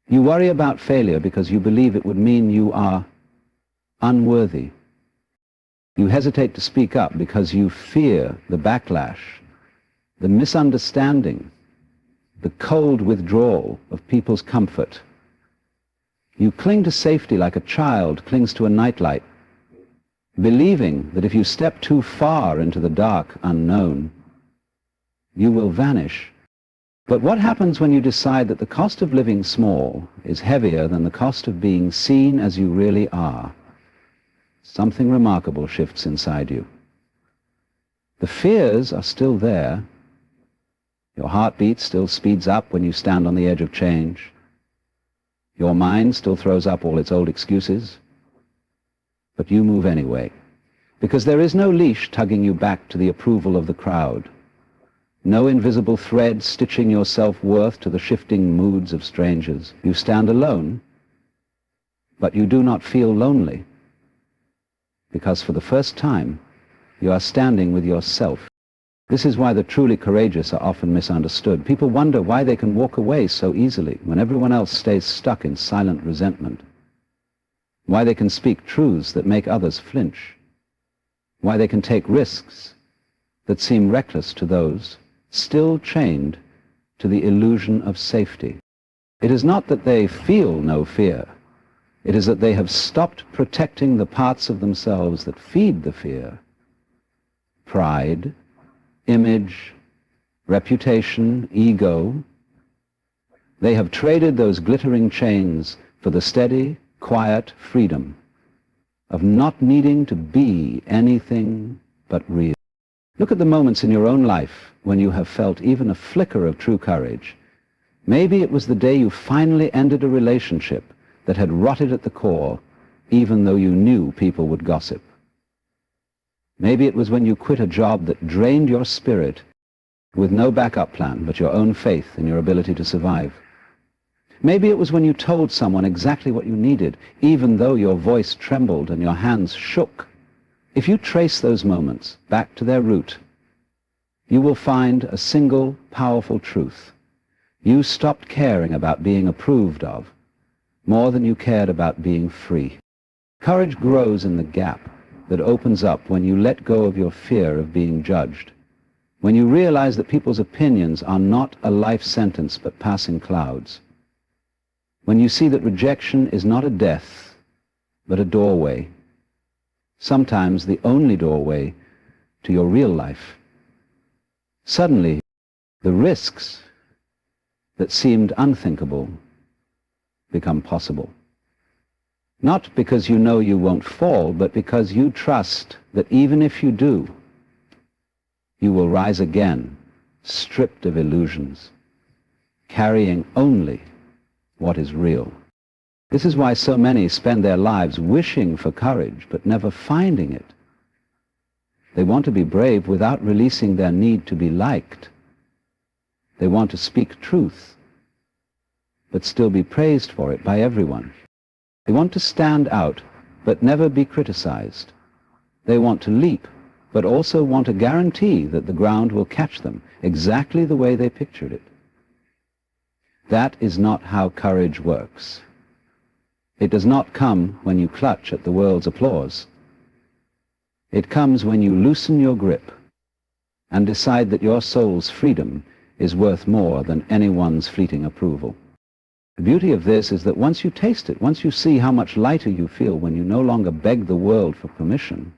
You worry about failure because you believe it would mean you are unworthy. You hesitate to speak up because you fear the backlash, the misunderstanding, the cold withdrawal of people's comfort. You cling to safety like a child clings to a nightlight, believing that if you step too far into the dark unknown, you will vanish. But what happens when you decide that the cost of living small is heavier than the cost of being seen as you really are? Something remarkable shifts inside you. The fears are still there. Your heartbeat still speeds up when you stand on the edge of change. Your mind still throws up all its old excuses. But you move anyway, because there is no leash tugging you back to the approval of the crowd. No invisible thread stitching your self-worth to the shifting moods of strangers. You stand alone, but you do not feel lonely, because for the first time, you are standing with yourself. This is why the truly courageous are often misunderstood. People wonder why they can walk away so easily when everyone else stays stuck in silent resentment. Why they can speak truths that make others flinch. Why they can take risks that seem reckless to those still chained to the illusion of safety. It is not that they feel no fear. It is that they have stopped protecting the parts of themselves that feed the fear. Pride, image, reputation, ego. They have traded those glittering chains for the steady, quiet freedom of not needing to be anything but real. Look at the moments in your own life when you have felt even a flicker of true courage. Maybe it was the day you finally ended a relationship that had rotted at the core, even though you knew people would gossip. Maybe it was when you quit a job that drained your spirit with no backup plan but your own faith in your ability to survive. Maybe it was when you told someone exactly what you needed, even though your voice trembled and your hands shook. If you trace those moments back to their root, you will find a single powerful truth. You stopped caring about being approved of more than you cared about being free. Courage grows in the gap that opens up when you let go of your fear of being judged, when you realize that people's opinions are not a life sentence but passing clouds, when you see that rejection is not a death, but a doorway, sometimes the only doorway to your real life. Suddenly, the risks that seemed unthinkable become possible. Not because you know you won't fall, but because you trust that even if you do, you will rise again, stripped of illusions, carrying only what is real. This is why so many spend their lives wishing for courage, but never finding it. They want to be brave without releasing their need to be liked. They want to speak truth, but still be praised for it by everyone. They want to stand out, but never be criticized. They want to leap, but also want a guarantee that the ground will catch them exactly the way they pictured it. That is not how courage works. It does not come when you clutch at the world's applause. It comes when you loosen your grip and decide that your soul's freedom is worth more than anyone's fleeting approval. The beauty of this is that once you taste it, once you see how much lighter you feel when you no longer beg the world for permission,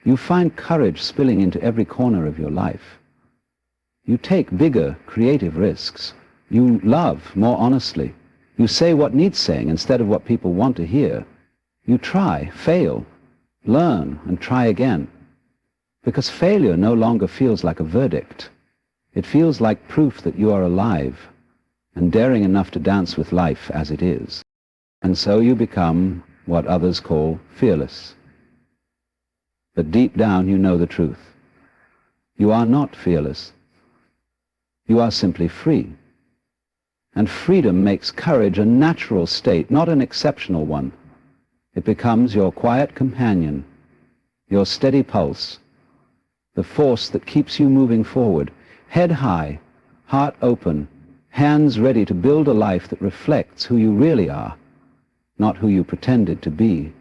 you find courage spilling into every corner of your life. You take bigger, creative risks. You love more honestly. You say what needs saying instead of what people want to hear. You try, fail, learn, and try again. Because failure no longer feels like a verdict. It feels like proof that you are alive and daring enough to dance with life as it is. And so you become what others call fearless. But deep down you know the truth. You are not fearless. You are simply free. And freedom makes courage a natural state, not an exceptional one. It becomes your quiet companion, your steady pulse, the force that keeps you moving forward, head high, heart open, hands ready to build a life that reflects who you really are, not who you pretended to be.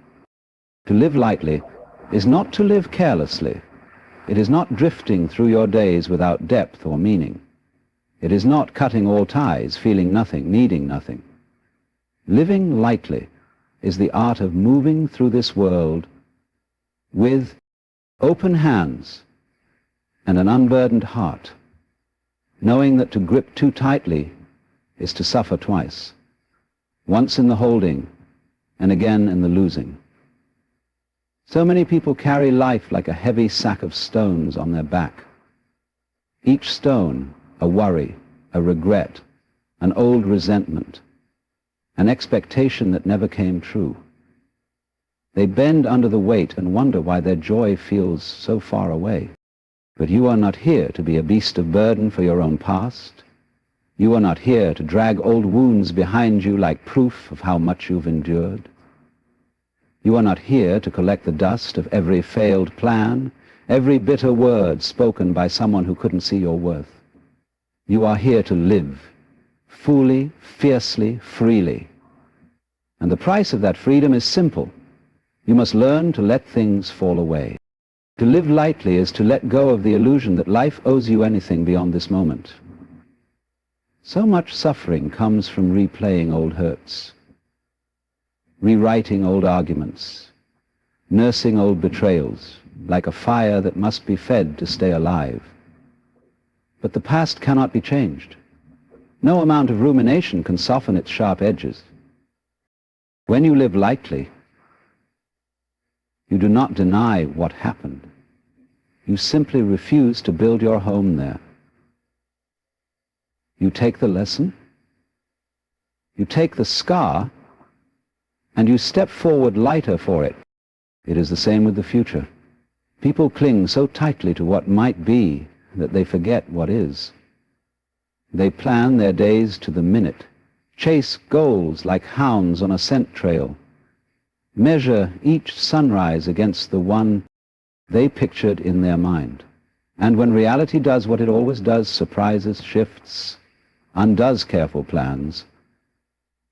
To live lightly is not to live carelessly. It is not drifting through your days without depth or meaning. It is not cutting all ties, feeling nothing, needing nothing. Living lightly is the art of moving through this world with open hands and an unburdened heart, knowing that to grip too tightly is to suffer twice, once in the holding and again in the losing. So many people carry life like a heavy sack of stones on their back. Each stone a worry, a regret, an old resentment, an expectation that never came true. They bend under the weight and wonder why their joy feels so far away. But you are not here to be a beast of burden for your own past. You are not here to drag old wounds behind you like proof of how much you've endured. You are not here to collect the dust of every failed plan, every bitter word spoken by someone who couldn't see your worth. You are here to live, fully, fiercely, freely. And the price of that freedom is simple. You must learn to let things fall away. To live lightly is to let go of the illusion that life owes you anything beyond this moment. So much suffering comes from replaying old hurts, rewriting old arguments, nursing old betrayals, like a fire that must be fed to stay alive. But the past cannot be changed. No amount of rumination can soften its sharp edges. When you live lightly, you do not deny what happened. You simply refuse to build your home there. You take the lesson, you take the scar, and you step forward lighter for it. It is the same with the future. People cling so tightly to what might be that they forget what is. They plan their days to the minute, chase goals like hounds on a scent trail, measure each sunrise against the one they pictured in their mind. And when reality does what it always does, surprises, shifts, undoes careful plans,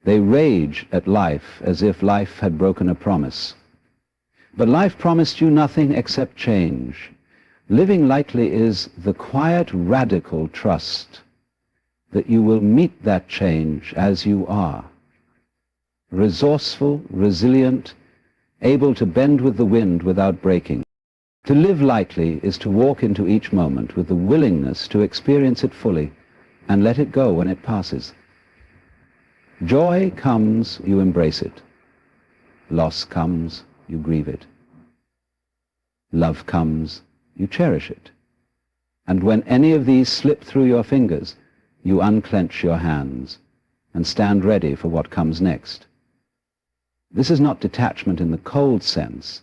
they rage at life as if life had broken a promise. But life promised you nothing except change. Living lightly is the quiet, radical trust that you will meet that change as you are. Resourceful, resilient, able to bend with the wind without breaking. To live lightly is to walk into each moment with the willingness to experience it fully and let it go when it passes. Joy comes, you embrace it. Loss comes, you grieve it. Love comes, you cherish it. And when any of these slip through your fingers, you unclench your hands and stand ready for what comes next. This is not detachment in the cold sense.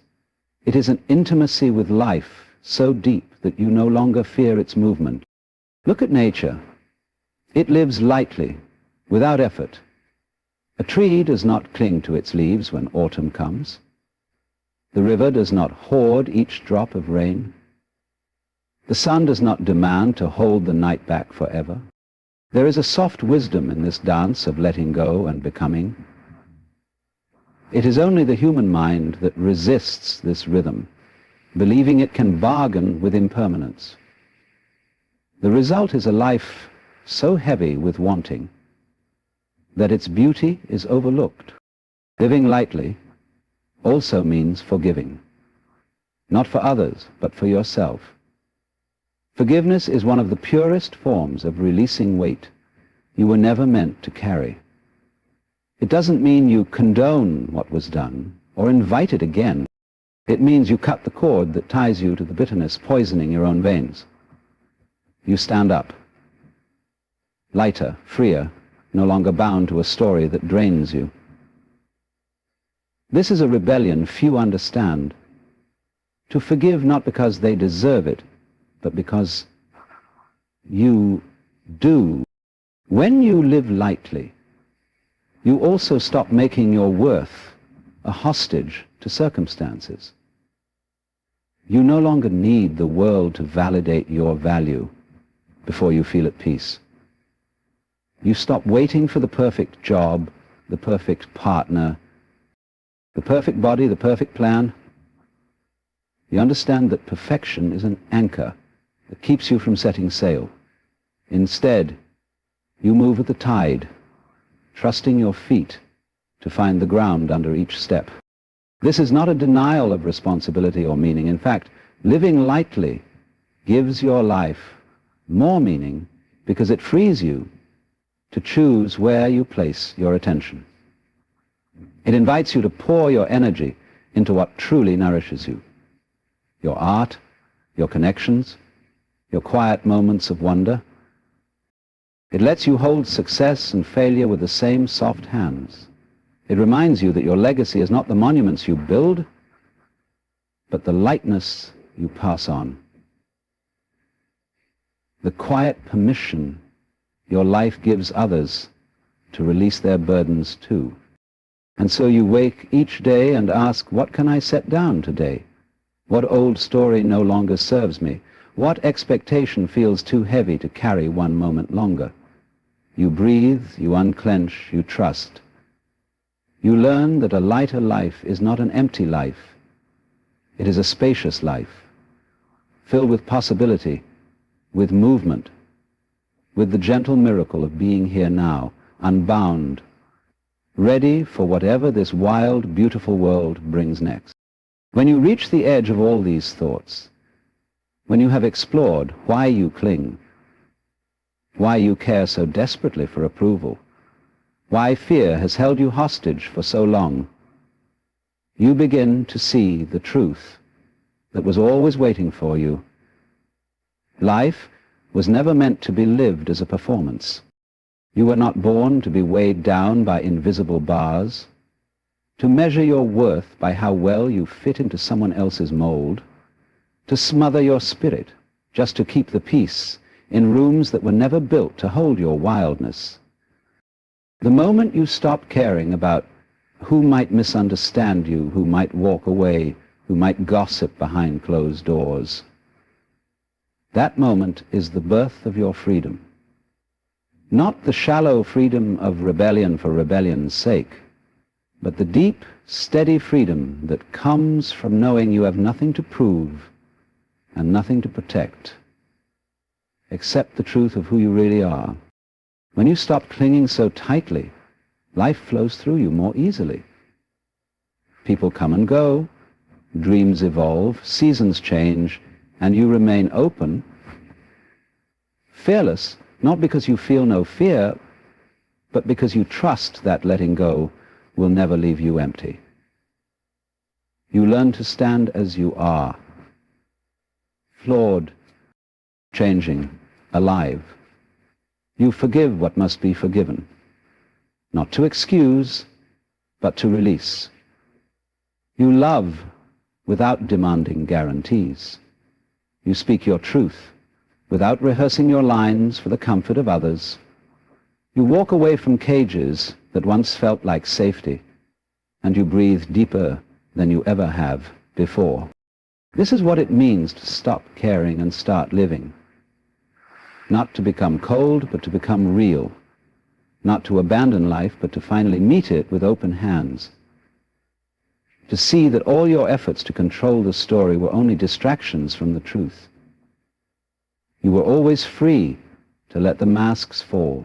It is an intimacy with life so deep that you no longer fear its movement. Look at nature. It lives lightly, without effort. A tree does not cling to its leaves when autumn comes. The river does not hoard each drop of rain. The sun does not demand to hold the night back forever. There is a soft wisdom in this dance of letting go and becoming. It is only the human mind that resists this rhythm, believing it can bargain with impermanence. The result is a life so heavy with wanting that its beauty is overlooked. Living lightly also means forgiving, not for others, but for yourself. Forgiveness is one of the purest forms of releasing weight you were never meant to carry. It doesn't mean you condone what was done or invite it again. It means you cut the cord that ties you to the bitterness poisoning your own veins. You stand up, lighter, freer, no longer bound to a story that drains you. This is a rebellion few understand. To forgive not because they deserve it, but because you do. When you live lightly, you also stop making your worth a hostage to circumstances. You no longer need the world to validate your value before you feel at peace. You stop waiting for the perfect job, the perfect partner, the perfect body, the perfect plan. You understand that perfection is an anchor that keeps you from setting sail. Instead, you move with the tide, trusting your feet to find the ground under each step. This is not a denial of responsibility or meaning. In fact, living lightly gives your life more meaning because it frees you to choose where you place your attention. It invites you to pour your energy into what truly nourishes you. Your art, your connections, your quiet moments of wonder. It lets you hold success and failure with the same soft hands. It reminds you that your legacy is not the monuments you build, but the lightness you pass on. The quiet permission your life gives others to release their burdens too. And so you wake each day and ask, what can I set down today? What old story no longer serves me? What expectation feels too heavy to carry one moment longer? You breathe, you unclench, you trust. You learn that a lighter life is not an empty life. It is a spacious life, filled with possibility, with movement, with the gentle miracle of being here now, unbound, ready for whatever this wild, beautiful world brings next. When you reach the edge of all these thoughts, when you have explored why you cling, why you care so desperately for approval, why fear has held you hostage for so long, you begin to see the truth that was always waiting for you. Life was never meant to be lived as a performance. You were not born to be weighed down by invisible bars, to measure your worth by how well you fit into someone else's mold, to smother your spirit just to keep the peace in rooms that were never built to hold your wildness. The moment you stop caring about who might misunderstand you, who might walk away, who might gossip behind closed doors, that moment is the birth of your freedom. Not the shallow freedom of rebellion for rebellion's sake, but the deep, steady freedom that comes from knowing you have nothing to prove and nothing to protect, except the truth of who you really are. When you stop clinging so tightly, life flows through you more easily. People come and go, dreams evolve, seasons change, and you remain open, fearless, not because you feel no fear, but because you trust that letting go will never leave you empty. You learn to stand as you are, flawed, changing, alive. You forgive what must be forgiven, not to excuse, but to release. You love without demanding guarantees. You speak your truth without rehearsing your lines for the comfort of others. You walk away from cages that once felt like safety, and you breathe deeper than you ever have before. This is what it means to stop caring and start living. Not to become cold, but to become real. Not to abandon life, but to finally meet it with open hands. To see that all your efforts to control the story were only distractions from the truth. You were always free to let the masks fall,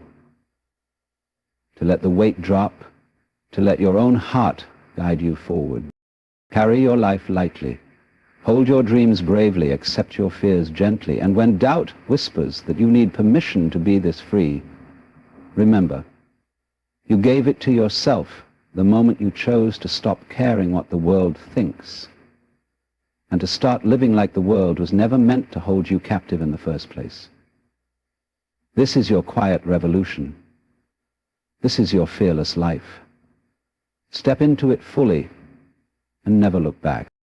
to let the weight drop, to let your own heart guide you forward. Carry your life lightly. Hold your dreams bravely, accept your fears gently, and when doubt whispers that you need permission to be this free, remember, you gave it to yourself the moment you chose to stop caring what the world thinks, and to start living like the world was never meant to hold you captive in the first place. This is your quiet revolution. This is your fearless life. Step into it fully and never look back.